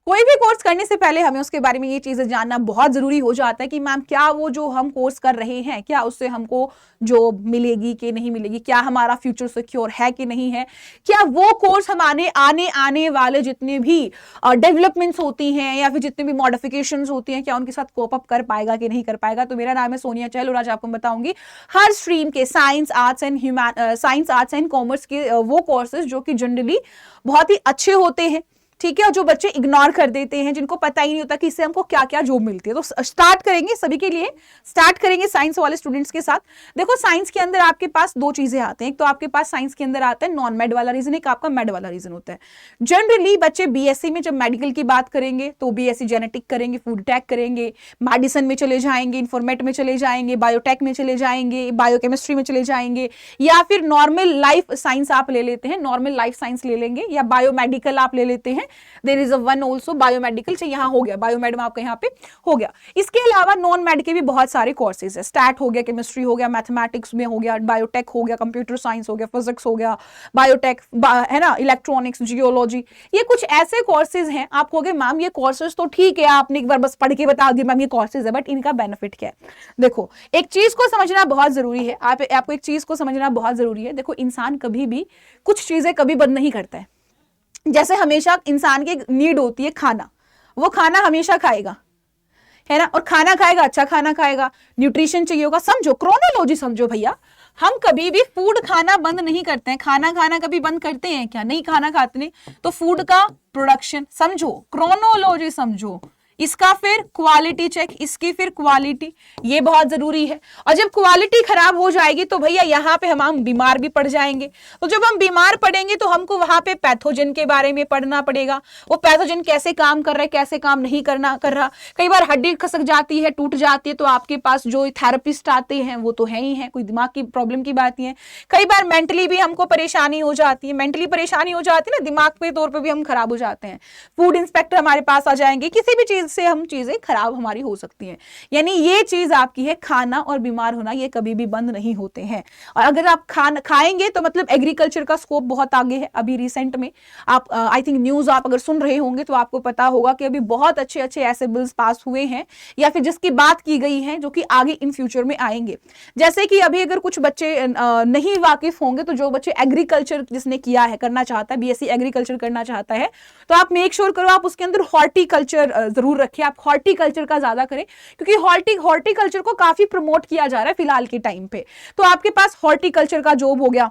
कोई भी कोर्स करने से पहले हमें उसके बारे में ये चीजें जानना बहुत जरूरी हो जाता है कि मैम क्या वो जो हम कोर्स कर रहे हैं क्या उससे हमको जॉब मिलेगी कि नहीं मिलेगी, क्या हमारा फ्यूचर सिक्योर है कि नहीं है, क्या वो कोर्स हमारे आने वाले जितने भी डेवलपमेंट्स होती हैं या फिर जितने भी मॉडिफिकेशंस होती हैं क्या उनके साथ कोप अप कर पाएगा कि नहीं कर पाएगा। तो मेरा नाम है सोनिया चहल और आज आपको बताऊंगी हर स्ट्रीम के साइंस आर्ट्स एंड कॉमर्स के वो कोर्सेज जो कि जनरली बहुत ही अच्छे होते हैं, ठीक है, और जो बच्चे इग्नोर कर देते हैं, जिनको पता ही नहीं होता कि इससे हमको क्या क्या जॉब मिलती है। तो स्टार्ट करेंगे सभी के लिए, स्टार्ट करेंगे साइंस वाले स्टूडेंट्स के साथ। देखो साइंस के अंदर आपके पास दो चीजें आते हैं, एक तो आपके पास साइंस के अंदर आता है नॉन मेड वाला रीजन, एक आपका मेड वाला रीजन होता है। जनरली बच्चे बीएससी में जब मेडिकल की बात करेंगे तो बीएससी जेनेटिक करेंगे, फूड टेक करेंगे, मेडिसिन में चले जाएंगे, इन्फॉर्मेट में चले जाएंगे, बायोटेक में चले जाएंगे, बायोकेमिस्ट्री में चले जाएंगे, या फिर नॉर्मल लाइफ साइंस आप ले लेते हैं, नॉर्मल लाइफ साइंस ले लेंगे, या बायोमेडिकल आप ले लेते हैं। There is a one also biomedical, से यहाँ हो गया बायोमेड में आपका यहाँ पे हो गया। इसके अलावा नॉन मेड के भी बहुत सारे कोर्सेज है, स्टैट हो गया, केमिस्ट्री हो गया, मैथमेटिक्स में हो गया, बायोटेक हो गया, कंप्यूटर साइंस हो गया, फिजिक्स हो गया, बायोटेक है ना, इलेक्ट्रॉनिक्स, जियोलॉजी, ये कुछ ऐसे कोर्सेज हैं। आप कहोगे मैम ये कोर्सेज तो ठीक है, आपने एक बार बस पढ़ के बता दिया मैम ये कोर्सेज है, बट इनका बेनिफिट क्या है। देखो एक चीज को समझना बहुत जरूरी है, आपको एक चीज को समझना बहुत जरूरी है। देखो इंसान कभी भी कुछ चीजें कभी बंद नहीं करता है। जैसे हमेशा इंसान की नीड होती है खाना, वो खाना हमेशा खाएगा, है ना, और खाना खाएगा, अच्छा खाना खाएगा, न्यूट्रिशन चाहिए होगा। समझो क्रोनोलॉजी, समझो भैया, हम कभी भी फूड खाना बंद नहीं करते हैं। खाना खाना कभी बंद करते हैं क्या? नहीं, खाना खाते नहीं। तो फूड का प्रोडक्शन समझो, क्रोनोलॉजी समझो, इसका फिर क्वालिटी चेक, इसकी फिर क्वालिटी, ये बहुत जरूरी है। और जब क्वालिटी खराब हो जाएगी तो भैया यहाँ पे हम बीमार भी पड़ जाएंगे। तो जब हम बीमार पड़ेंगे तो हमको वहां पे पैथोजन के बारे में पढ़ना पड़ेगा, वो पैथोजन कैसे काम कर रहा है, कैसे काम नहीं कर रहा। कई बार हड्डी खसक जाती है, टूट जाती है, तो आपके पास जो थेरेपिस्ट आते हैं वो तो है ही है, कोई दिमाग की प्रॉब्लम की बात नहीं है। कई बार मेंटली भी हमको परेशानी हो जाती है, मेंटली परेशानी हो जाती है ना, दिमाग के तौर पर भी हम खराब हो जाते हैं। फूड इंस्पेक्टर हमारे पास आ जाएंगे, किसी भी चीज से हम चीजें खराब हमारी हो सकती हैं। यानी ये चीज आपकी है, खाना और बीमार होना, ये कभी भी बंद नहीं होते हैं। और अगर आप खाएंगे तो मतलब एग्रीकल्चर का स्कोप बहुत आगे है। अभी रिसेंट में आप आई थिंक न्यूज आप अगर सुन रहे होंगे तो आपको पता होगा कि अभी बहुत अच्छे अच्छे ऐसे बिल्स पास हुए हैं या फिर जिसकी बात की गई है जो कि आगे इन फ्यूचर में आएंगे। जैसे कि अभी अगर कुछ बच्चे नहीं वाकिफ होंगे तो जो बच्चे एग्रीकल्चर जिसने किया है, करना चाहता है, बीएससी एग्रीकल्चर करना चाहता है, तो आप मेक श्योर करो आप उसके अंदर हॉर्टिकल्चर जरूर रखिए। आप हॉर्टिकल्चर का ज्यादा करें क्योंकि हॉर्टिकल्चर को काफी प्रमोट किया जा रहा है फिलहाल के टाइम पे। तो आपके पास हॉर्टिकल्चर का जॉब हो गया,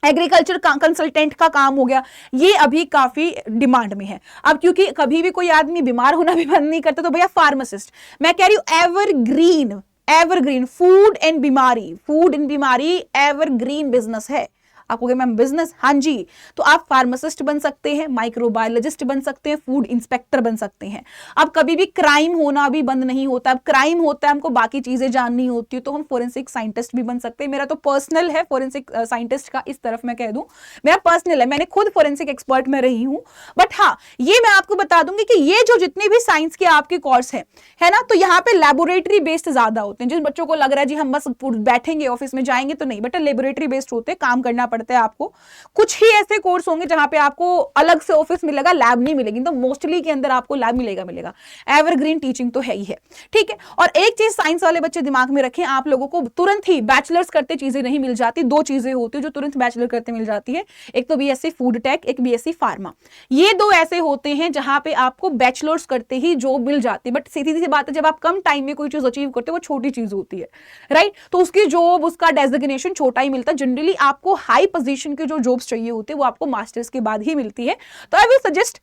एग्रीकल्चर का कंसल्टेंट का काम हो गया, ये अभी काफी डिमांड में है। अब क्योंकि कभी भी कोई आदमी बीमार होना भी बंद नहीं करता, तो भैया फार्मासिस्ट, मैं कह रही हूं एवरग्रीन फूड एंड बीमारी एवरग्रीन बिजनेस है। आप कहोगे मैम बिजनेस, हाँ जी, तो आप फार्मासिस्ट बन सकते हैं, माइक्रोबायोलॉजिस्ट बन सकते हैं, फूड इंस्पेक्टर बन सकते हैं। अब कभी भी क्राइम होना भी बंद नहीं होता। अब क्राइम होता है, हमको बाकी चीजें जाननी होती है, तो हम फोरेंसिक साइंटिस्ट भी बन सकते हैं। मेरा तो पर्सनल है फोरेंसिक साइंटिस्ट का, इस तरफ मैं कह दूं, मेरा पर्सनल है, मैंने खुद फोरेंसिक एक्सपर्ट में रही हूं। बट हाँ, ये मैं आपको बता दूंगी कि ये जो जितने भी साइंस के आपके कोर्स है ना, तो यहाँ पे लेबोरेटरी बेस्ड ज्यादा होते हैं। जिन बच्चों को लग रहा है जी हम बस बैठेंगे ऑफिस में जाएंगे, तो नहीं बेटा, लेबोरेटरी बेस्ड होते हैं, काम करना पड़ता है आपको। कुछ ही ऐसे कोर्स होंगे जहां पे आपको अलग से ऑफिस मिलेगा, लैब नहीं मिलेगी, तो मोस्टली के अंदर आपको लैब मिलेगा। एवरग्रीन टीचिंग तो है ही है, ठीक है। और एक चीज साइंस वाले बच्चे दिमाग में रखें, आप लोगों को तुरंत ही बैचलर्स करते चीजें नहीं मिल जाती। दो चीजें होती है जो तुरंत बैचलर करते मिल जाती है, एक तो बीएससी फूड टेक, एक बीएससी फार्मा। ये दो ऐसे होते हैं जहां पे आपको बैचलर्स करते ही जॉब मिल जाती है। बट सीधी सी बात है, जब आप कम टाइम में कोई चीज अचीव करते हो वो छोटी चीज होती है, राइट, तो उसकी जॉब, उसका डेजिग्नेशन छोटा ही मिलता है। जनरली आपको हाई पोजीशन के जो जॉब्स चाहिए होते हैं वो आपको मास्टर्स के बाद ही मिलती है। तो आई विल सजेस्ट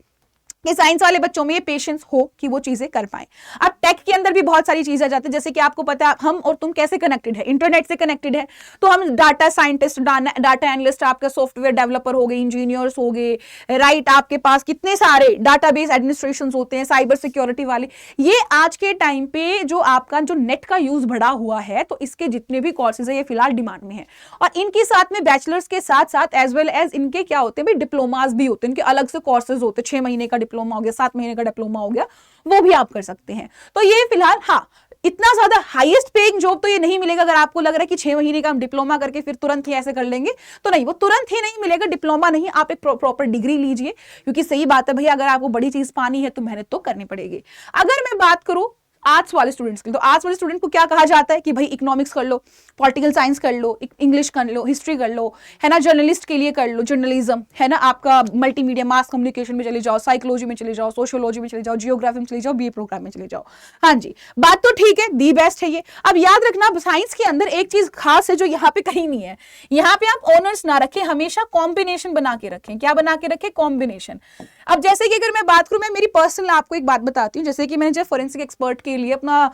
कि साइंस वाले बच्चों में ये पेशेंस हो कि वो चीजें कर पाएं। अब टेक के अंदर भी बहुत सारी चीजें आ जाती है, जैसे कि आपको पता है हम और तुम कैसे कनेक्टेड है, इंटरनेट से कनेक्टेड है। तो हम डाटा साइंटिस्ट, डाटा एनालिस्ट, आपका सॉफ्टवेयर डेवलपर हो गए, इंजीनियर्स हो गए, राइट, आपके पास कितने सारे डाटाबेस एडमिनिस्ट्रेशन होते हैं, साइबर सिक्योरिटी वाले। ये आज के टाइम पे जो आपका जो नेट का यूज बढ़ा हुआ है, तो इसके जितने भी कोर्सेज है ये फिलहाल डिमांड में है। और इनके साथ में बैचलर्स के साथ साथ एज वेल एज इनके क्या होते हैं, डिप्लोमास भी होते हैं, इनके अलग से कोर्सेज होते हैं, 6 महीने का डिप्लोमा हो गया, 7 महीने का डिप्लोमा हो गया, वो भी आप कर सकते हैं। तो ये फिलहाल हाँ, इतना ज्यादा हाईएस्ट पेइंग जॉब तो ये नहीं मिलेगा अगर आपको लग रहा है कि 6 महीने का हम डिप्लोमा करके फिर तुरंत ही ऐसे कर लेंगे, तो नहीं, वो तुरंत ही नहीं मिलेगा। डिप्लोमा नहीं, आप एक प्रॉपर डिग्री लीजिए, क्योंकि सही बात है भैया, अगर आपको बड़ी चीज पानी है तो मेहनत तो करनी पड़ेगी। अगर मैं बात करूं आर्ट्स वाले स्टूडेंट्स के लिए, तो आर्ट्स वाले स्टूडेंट को क्या कहा जाता है कि भाई इकोनॉमिक्स कर लो, पॉलिटिकल साइंस कर लो, इंग्लिश कर लो, हिस्ट्री कर लो, है ना, जर्नलिस्ट के लिए कर लो जर्नलिज्म, है ना, आपका मल्टीमीडिया मास कम्युनिकेशन में चले जाओ, साइकोलॉजी में चले जाओ, सोशियोलॉजी में चले जाओ, जियोग्राफी में चले जाओ, बीए प्रोग्राम में चले जाओ। हाँ जी, बात तो ठीक है, दी बेस्ट है ये। अब याद रखना साइंस के अंदर एक चीज खास है जो यहाँ पे कहीं नहीं है, यहाँ पे आप ऑनर्स ना रखें, हमेशा कॉम्बिनेशन बना के रखें। क्या बना के रखें? कॉम्बिनेशन। अब जैसे कि अगर मैं बात करूं, मैं मेरी पर्सनल आपको एक बात बताती हूँ, जैसे कि मैंने जब फोरेंसिक एक्सपर्ट के लिए अपना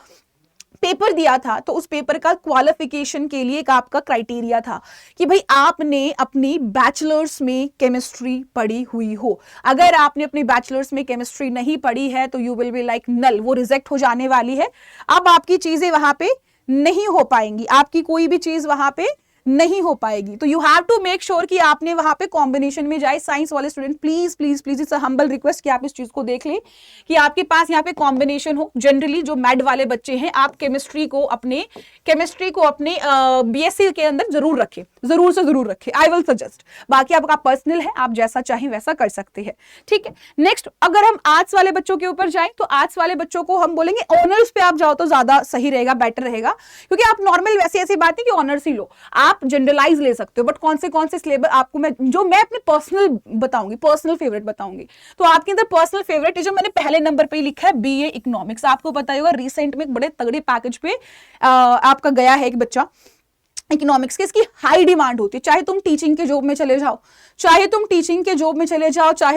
पेपर दिया था, तो उस पेपर का क्वालिफिकेशन के लिए एक आपका क्राइटेरिया था कि भाई आपने अपनी बैचलर्स में केमिस्ट्री पढ़ी हुई हो। अगर आपने अपनी बैचलर्स में केमिस्ट्री नहीं पढ़ी है तो यू विल बी लाइक नल, वो रिजेक्ट हो जाने वाली है। अब आपकी चीजें वहां पे नहीं हो पाएंगी, आपकी कोई भी चीज वहां पे नहीं हो पाएगी। तो you have to make sure कि आपने वहां पे कॉम्बिनेशन में जाए। साइंस वाले student please please please, it's a humble request कि आप इस चीज को देख लें कि आपके पास यहाँ पे कॉम्बिनेशन हो। जनरली जो मैड वाले बच्चे हैं, आप केमिस्ट्री को अपने बीएससी के अंदर जरूर रखें, जरूर से जरूर रखें, आई विल सजेस्ट। बाकी आपका पर्सनल है, आप जैसा चाहें वैसा कर सकते हैं, ठीक है। नेक्स्ट, अगर हम आर्ट्स वाले बच्चों के ऊपर जाएं, तो आर्ट्स वाले बच्चों को हम बोलेंगे ऑनर्स पे आप जाओ तो ज्यादा सही रहेगा, बेटर रहेगा, क्योंकि आप नॉर्मल वैसी ऐसी बात है कि ऑनर्स ही लो, आप जनरलाइज ले सकते हो, बट कौन से सिलेबस आपको मैं अपने पर्सनल बताऊंगी, पर्सनल फेवरेट बताऊंगी। तो आपके अंदर पर्सनल फेवरेट है जो मैंने पहले नंबर पे लिखा है, बीए इकोनॉमिक्स। आपको पता होगा रिसेंट में एक बड़े तगड़े पैकेज पे आपका गया है एक बच्चा इकोनॉमिक्स की, इसकी हाई डिमांड होती है। चाहे तुम टीचिंग के जॉब में चले जाओ, चाहे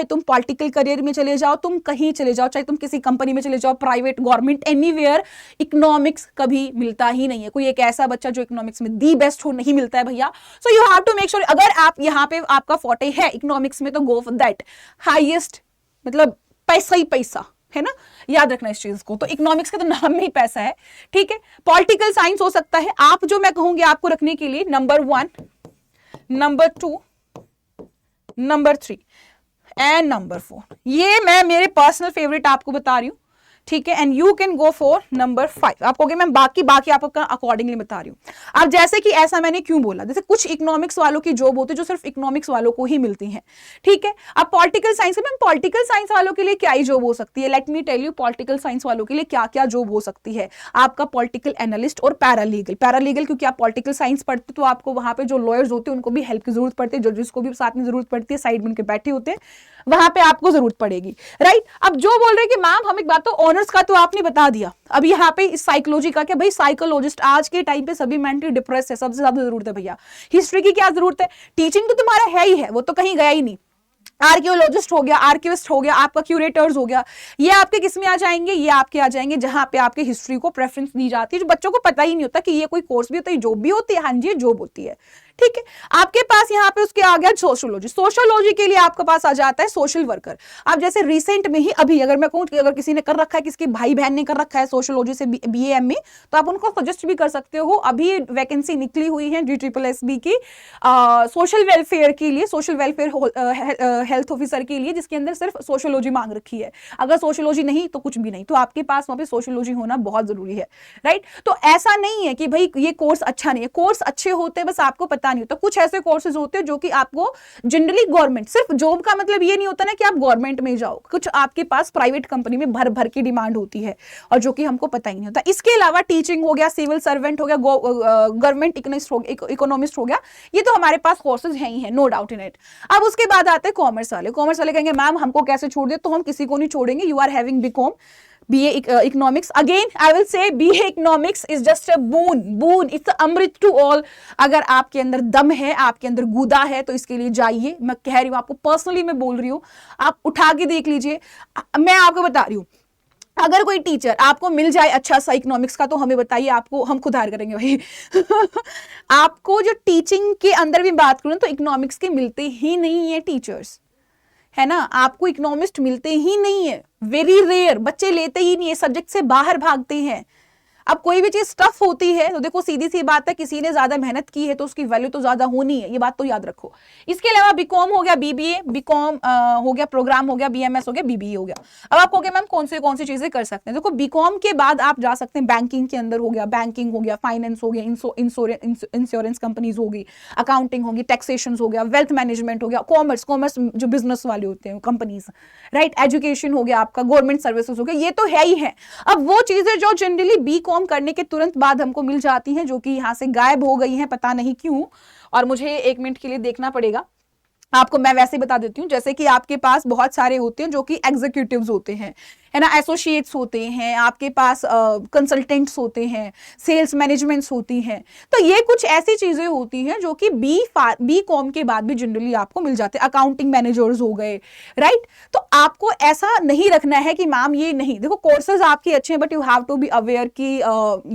तुम पॉलिटिकल करियर में चले जाओ, तुम कहीं चले जाओ, चाहे तुम किसी कंपनी में चले जाओ, प्राइवेट गवर्नमेंट एनीवेयर, इकोनॉमिक्स कभी मिलता ही नहीं है। कोई एक ऐसा बच्चा जो इकोनॉमिक्स में दी बेस्ट हो, नहीं मिलता है भैया। So you have to make sure, अगर आप यहाँ पे आपका फोर्टे है इकोनॉमिक्स में, तो गो फॉर दैट हाईएस्ट, मतलब पैसा ही पैसा है ना, याद रखना इस चीज को। तो इकोनॉमिक्स का तो नाम में ही पैसा है, ठीक है। पॉलिटिकल साइंस हो सकता है, आप जो मैं कहूंगी आपको रखने के लिए number 1, number 2, number 3 and number 4। ये मैं मेरे पर्सनल फेवरेट आपको बता रही हूं, ठीक है। And you can go for number 5। आपको मैं बाकी आपको अकॉर्डिंगली बता रही हूँ। अब जैसे कि ऐसा मैंने क्यों बोला, जैसे कुछ इकोनॉमिक्स वालों की जॉब होती है जो सिर्फ इकोनॉमिक्स वालों को ही मिलती है, ठीक है। अब पॉलिटिकल साइंस में, पॉलिटिकल साइंस वालों के लिए क्या ही जॉब हो सकती है, let me tell you political science वालों के लिए क्या क्या जॉब हो सकती है। आपका पॉलिटिकल एनालिस्ट और पैरालीगल, क्योंकि आप पॉलिटिकल साइंस पढ़ते तो आपको वहां पे जो लॉयर्स होते हैं उनको भी हेल्प की जरूरत पड़ती है, जजेस को भी साथ में जरूरत पड़ती है, साइड में उनके बैठे होते हैं, वहां पे आपको जरूरत पड़ेगी, राइट। अब जो बोल रहे हैं कि मैम हम एक बात, तो ऑनर्स का तो आपने बता दिया, अब यहाँ पे इस साइकोलॉजी का क्या, भाई साइकोलॉजिस्ट आज के टाइम पे सभी मेंटली डिप्रेस है, सबसे ज्यादा जरूरत है भैया। हिस्ट्री की क्या जरूरत है, टीचिंग तो तुम्हारा है ही है, वो तो कहीं गया ही नहीं। आर्कियोलॉजिस्ट हो गया, आर्किविस्ट हो गया, आपका क्यूरेटर्स हो गया, ये आपके किस में आ जाएंगे, ये आपके आ जाएंगे जहां पे आपके हिस्ट्री को प्रेफरेंस दी जाती है, जो बच्चों को पता ही नहीं होता कि ये कोई कोर्स भी होता है, जॉब भी होती है। हाँ जी, जॉब होती है, ठीक है। आपके पास यहाँ पे उसके आ गया सोशियोलॉजी के लिए आपके पास आ जाता है सोशल वर्कर। अब जैसे रिसेंट में ही अभी अगर मैं कहूँ कि अगर किसी ने कर रखा है, किसके भाई बहन ने कर रखा है सोशियोलॉजी से BA MA, तो आप उनको सजेस्ट भी कर सकते हो। अभी वैकेंसी निकली हुई है GSSB की सोशल वेलफेयर के लिए, सोशल वेलफेयर हेल्थ ऑफिसर के लिए, जिसके अंदर सिर्फ सोशियोलॉजी मांग रखी है। अगर सोशियोलॉजी नहीं तो कुछ भी नहीं, तो आपके पास वहां पे सोशियोलॉजी होना बहुत जरूरी है, राइट। तो ऐसा नहीं है कि भाई ये कोर्स अच्छा नहीं है, कोर्स अच्छे होते हैं, बस आपको पता नहीं होता। कुछ ऐसे कोर्सेज होते हैं जो कि आपको जनरली गवर्नमेंट, सिर्फ जॉब का मतलब ये नहीं होता ना कि आप गवर्नमेंट में जाओ, कुछ आपके पास प्राइवेट कंपनी में भर भर की डिमांड होती है, और जो कि हमको पता ही नहीं होता। इसके अलावा टीचिंग हो गया, सिविल सर्वेंट हो गया, गवर्नमेंट इकोनॉमिस्ट हो गया, ये तो हमारे पास कोर्सेज हैं ही है, नो डाउट इन इट। अब उसके बाद आते हैं कॉमर्स वाले कहेंगे मैम हमको कैसे छोड़ दे, तो हम किसी को नहीं छोड़ेंगे। You are having BCom, BA economics, again I will say BA economics is just a boon, it's a amrit to all। अगर आपके अंदर दम है, आपके अंदर गुदा है, तो इसके लिए जाइए। मैं कह रही हूँ आपको, पर्सनली मैं बोल रही हूँ, आप उठा के देख लीजिए। मैं आपको बता रही हूँ, अगर कोई टीचर आपको मिल जाए अच्छा सा इकोनॉमिक्स का, तो हमें बताइए, आपको हम खुद हायर करेंगे भाई। आपको जो टीचिंग के अंदर भी बात करूँ तो इकोनॉमिक्स के मिलते ही नहीं है टीचर्स, है ना। आपको इकोनॉमिस्ट मिलते ही नहीं है, वेरी रेयर, बच्चे लेते ही नहीं है, सब्जेक्ट से बाहर भागते हैं। अब कोई भी चीज टफ होती है तो देखो सीधी सी बात है, किसी ने ज्यादा मेहनत की है तो उसकी वैल्यू तो ज्यादा होनी है, ये बात तो याद रखो। इसके अलावा बीकॉम हो गया, बीबीए, बीकॉम हो गया, प्रोग्राम हो गया, बीएमएस हो गया, बीबीए हो गया। अब आप कहोगे मैम कौन सी चीजें कर सकते हैं? देखो बीकॉम के बाद आप जा सकते हैं बैंकिंग के अंदर, हो गया बैंकिंग, हो गया फाइनेंस, हो गया इंश्योरेंस कंपनीज होगी, अकाउंटिंग होगी, टैक्सेशन हो गया, वेल्थ मैनेजमेंट हो गया, कॉमर्स जो बिजनेस वाले होते हैं कंपनीज, राइट, एजुकेशन हो गया आपका, गवर्नमेंट सर्विसेज हो गया, ये तो है ही है। अब वो चीजें जो जनरली बीकॉम करने के तुरंत बाद हमको मिल जाती हैं, जो कि यहां से गायब हो गई हैं, पता नहीं क्यों, और मुझे 1 मिनट के लिए देखना पड़ेगा आपको। मैं वैसे बता देती हूँ, जैसे कि आपके पास बहुत सारे होते हैं जो कि एग्जीक्यूटिव्स होते हैं, है ना, एसोसिएट्स होते हैं, आपके पास कंसल्टेंट्स होते हैं, सेल्स मैनेजमेंट्स होती हैं। तो ये कुछ ऐसी चीजें होती हैं जो कि बी कॉम के बाद भी जनरली आपको मिल जाते हैं। अकाउंटिंग मैनेजर्स हो गए, राइट। तो आपको ऐसा नहीं रखना है कि मैम ये नहीं, देखो कोर्सेज आपके अच्छे हैं but you have to be aware कि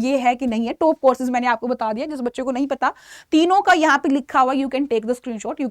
ये है कि नहीं है। टॉप कोर्सेज मैंने आपको बता दिया, जिस बच्चे को नहीं पता तीनों का यहाँ पे लिखा हुआ, you can take the screenshot,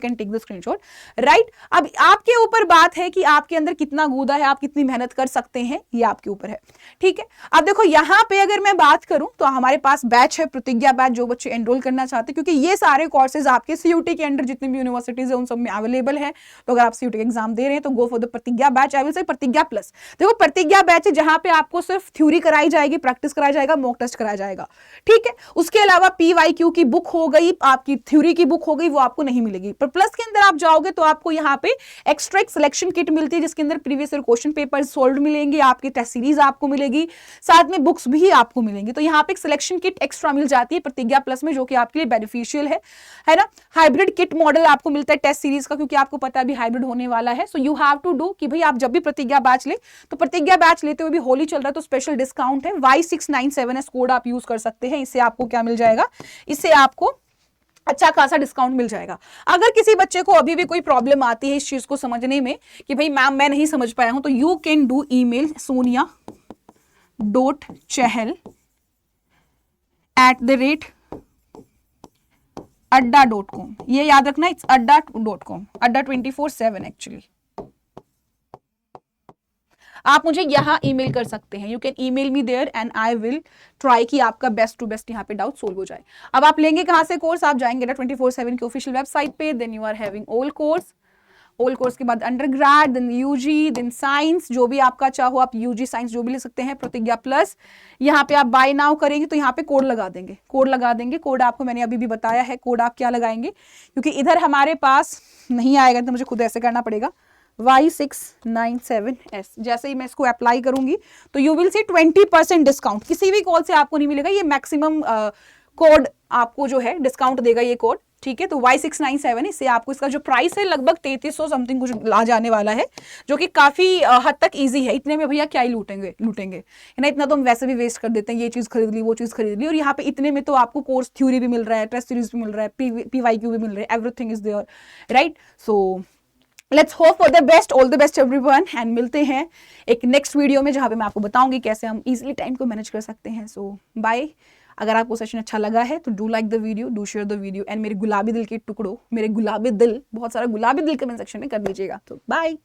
right. अब आपके ऊपर बात है कि आपके अंदर कितना गूदा है, आप कितनी मेहनत कर सकते हैं, ये आपके ऊपर है, ठीक है। अब देखो यहाँ पे अगर मैं बात करूं तो हमारे पास बैच है, प्रतिज्ञा बैच, जो बच्चे एनरोल करना चाहते हैं, क्योंकि ये सारे कोर्सेज आपके सीयूटी के अंडर जितनी भी यूनिवर्सिटीज है उन सब में अवेलेबल है। तो अगर आप सीयूटी एग्जाम दे रहे हैं तो गो फॉर द प्रतिज्ञा बैच, आई विल से प्रतिज्ञा प्लस। देखो प्रतिज्ञा बैच है जहां पे आपको सिर्फ थ्योरी कराई जाएगी, प्रैक्टिस कराया जाएगा, मॉक टेस्ट कराया जाएगा, ठीक है। उसके अलावा PYQ की बुक हो गई, आपकी थ्योरी की बुक हो गई, वो आपको नहीं मिलेगी। पर प्लस के अंदर आप जाओगे तो आपको यहाँ पे एक्स्ट्रा एक सिलेक्शन किट मिलती है, जिसके अंदर previous year question paper solve मिलेंगे, आपकी टेस्ट सीरीज आपको मिलेगी, साथ में बुक्स भी आपको मिलेंगी। तो यहाँ पे एक सिलेक्शन किट एक्स्ट्रा मिल जाती है प्रतिज्ञा प्लस में, जो कि आपके लिए बेनिफिशियल है ना। हाइब्रिड किट मॉडल आपको मिलता है टेस्ट सीरीज का, क्योंकि आपको पता है अभी हाइब्रिड होने वाला है। So you have to do कि भाई आप जब भी प्रतिज्ञा बैच ले, तो प्रतिज्ञा बैच लेते हुए भी होली चल रहा है तो स्पेशल डिस्काउंट है, Y697S कोड आप यूज कर सकते हैं। इससे आपको क्या मिल जाएगा, इससे आपको अच्छा खासा डिस्काउंट मिल जाएगा। अगर किसी बच्चे को अभी भी कोई प्रॉब्लम आती है इस चीज को समझने में कि भाई मैम मैं नहीं समझ पाया हूं, तो you can do email sonia.chahal@adda.com। ये याद रखना, इट्स adda.com, adda 24/7 एक्चुअली। आप मुझे यहाँ ईमेल कर सकते हैं, you can email me there and I will try कि आपका बेस्ट टू बेस्ट यहाँ पे डाउट सोल्व हो जाए। अब आप लेंगे कहाँ से कोर्स, आप जाएंगे 24/7 की ऑफिशियल वेबसाइट पे, then you are having all course के बाद under grade, then UG, then science, जो भी आपका चाहो आप यूजी साइंस जो भी ले सकते हैं, प्रतिज्ञा प्लस। यहाँ पे आप बाय नाउ करेंगे तो यहाँ पे कोड लगा देंगे, कोड आपको मैंने अभी भी बताया है। कोड आप क्या लगाएंगे, क्योंकि इधर हमारे पास नहीं आएगा तो मुझे खुद ऐसे करना पड़ेगा, Y697S। जैसे ही मैं इसको अप्लाई करूंगी तो यू विल सी 20% डिस्काउंट, किसी भी कॉल से आपको नहीं मिलेगा, ये मैक्सिमम कोड आपको जो है डिस्काउंट देगा ये कोड, ठीक है। तो Y697, इससे आपको इसका जो प्राइस है लगभग 3300 समथिंग कुछ ला जाने वाला है, जो कि काफी हद तक इजी है। इतने में भैया क्या ही लूटेंगे है ना, इतना तो हम वैसे भी वेस्ट कर देते हैं, ये चीज खरीद ली वो चीज खरीद ली, और यहाँ पे इतने में तो आपको कोर्स थ्योरी भी मिल रहा है, टेस्ट सीरीज भी मिल रहा है, PYQ भी मिल रहा है, everything is there, right. So let's hope for the best, all the best everyone, and मिलते हैं एक नेक्स्ट वीडियो में जहां पे मैं आपको बताऊंगी कैसे हम इजीली टाइम को मैनेज कर सकते हैं। सो बाय। अगर आपको सेशन अच्छा लगा है तो do like the video, do share the video, and मेरे गुलाबी दिल के टुकड़ों, मेरे गुलाबी दिल, बहुत सारा गुलाबी दिल कमेंट सेक्शन में कर दीजिएगा। तो बाय।